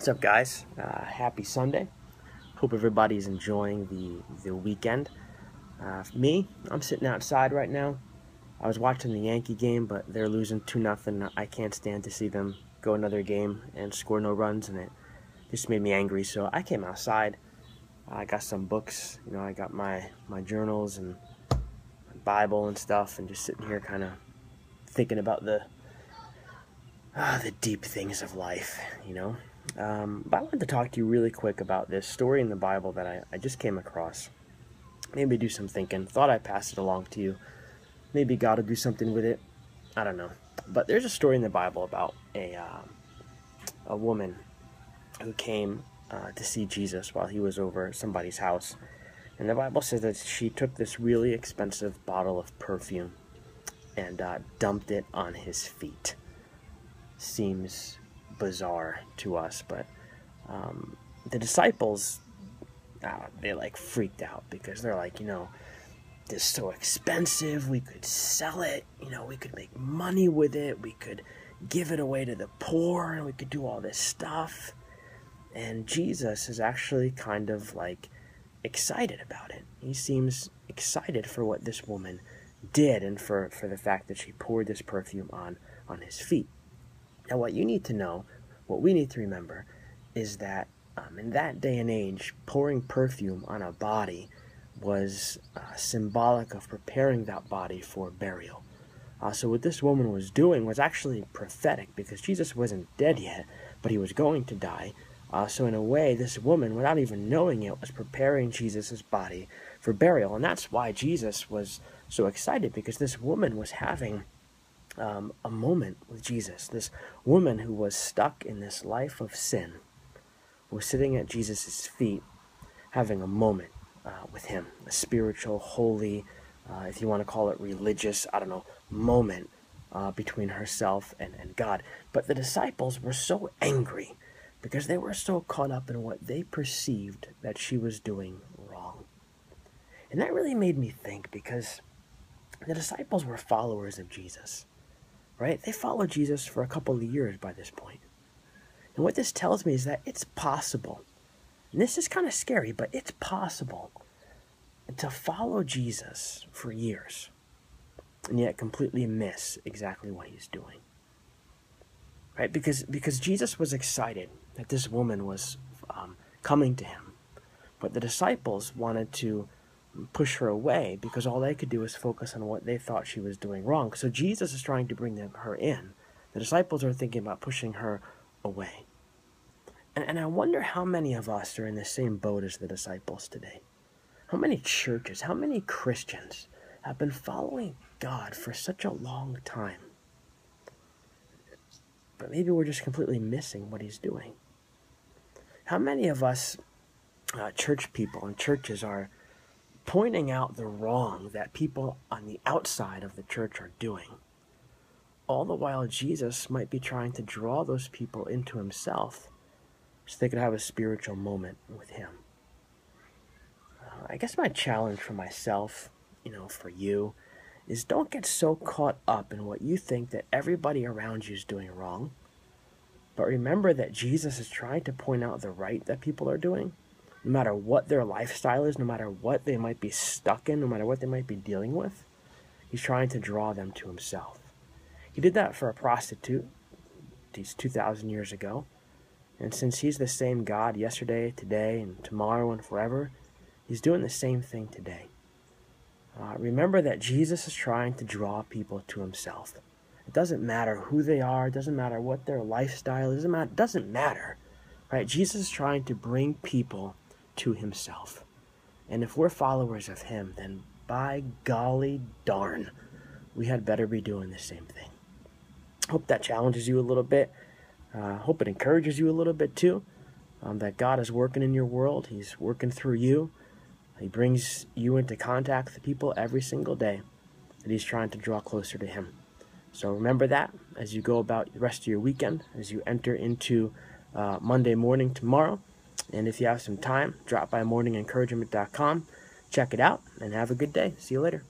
What's up, guys? Happy Sunday. Hope everybody's enjoying the weekend. For me, I'm sitting outside right now. I was watching the Yankee game, but they're losing 2-0. I can't stand to see them go another game and score no runs, and it just made me angry. So I came outside. I got some books. I got my journals and my Bible and stuff, and just sitting here kind of thinking about the deep things of life, But I wanted to talk to you really quick about this story in the Bible that I just came across. Maybe do some thinking. Thought I'd pass it along to you. Maybe God will do something with it. I don't know. But there's a story in the Bible about a woman who came to see Jesus while he was over at somebody's house. And the Bible says that she took this really expensive bottle of perfume and dumped it on his feet. Seems bizarre to us, but the disciples, they freaked out because they're like, this is so expensive, we could sell it, we could make money with it, we could give it away to the poor, and we could do all this stuff. And Jesus is actually kind of excited about it. He seems excited for what this woman did and for the fact that she poured this perfume on his feet. Now, what you need to know, what we need to remember, is that in that day and age, pouring perfume on a body was symbolic of preparing that body for burial. So what this woman was doing was actually prophetic, because Jesus wasn't dead yet, but he was going to die. So in a way, this woman, without even knowing it, was preparing Jesus' body for burial. And that's why Jesus was so excited, because this woman was having a moment with Jesus. This woman who was stuck in this life of sin was sitting at Jesus' feet, having a moment with him, a spiritual, holy, if you want to call it religious, moment between herself and God. But the disciples were so angry because they were so caught up in what they perceived that she was doing wrong. And that really made me think, because the disciples were followers of Jesus. Right? They followed Jesus for a couple of years by this point. And what this tells me is that it's possible, and this is kind of scary, but it's possible to follow Jesus for years and yet completely miss exactly what he's doing. Right? Because Jesus was excited that this woman was coming to him, but the disciples wanted to push her away because all they could do was focus on what they thought she was doing wrong. So Jesus is trying to bring her in. The disciples are thinking about pushing her away. And I wonder how many of us are in the same boat as the disciples today. How many churches, how many Christians have been following God for such a long time, but maybe we're just completely missing what he's doing? How many of us church people and churches are pointing out the wrong that people on the outside of the church are doing, all the while Jesus might be trying to draw those people into himself so they could have a spiritual moment with him? I guess my challenge for myself, for you, is don't get so caught up in what you think that everybody around you is doing wrong, but remember that Jesus is trying to point out the right that people are doing. No matter what their lifestyle is, no matter what they might be stuck in, no matter what they might be dealing with, he's trying to draw them to himself. He did that for a prostitute these 2,000 years ago. And since he's the same God yesterday, today, and tomorrow, and forever, he's doing the same thing today. Remember that Jesus is trying to draw people to himself. It doesn't matter who they are. It doesn't matter what their lifestyle is. It doesn't matter. Right? Jesus is trying to bring people to himself. And if we're followers of him, then by golly darn, we had better be doing the same thing. Hope that challenges you a little bit. Hope it encourages you a little bit too. That God is working in your world. He's working through you. He brings you into contact with people every single day, that he's trying to draw closer to him. So remember that as you go about the rest of your weekend, as you enter into Monday morning tomorrow. And if you have some time, drop by morningencouragement.com, check it out, and have a good day. See you later.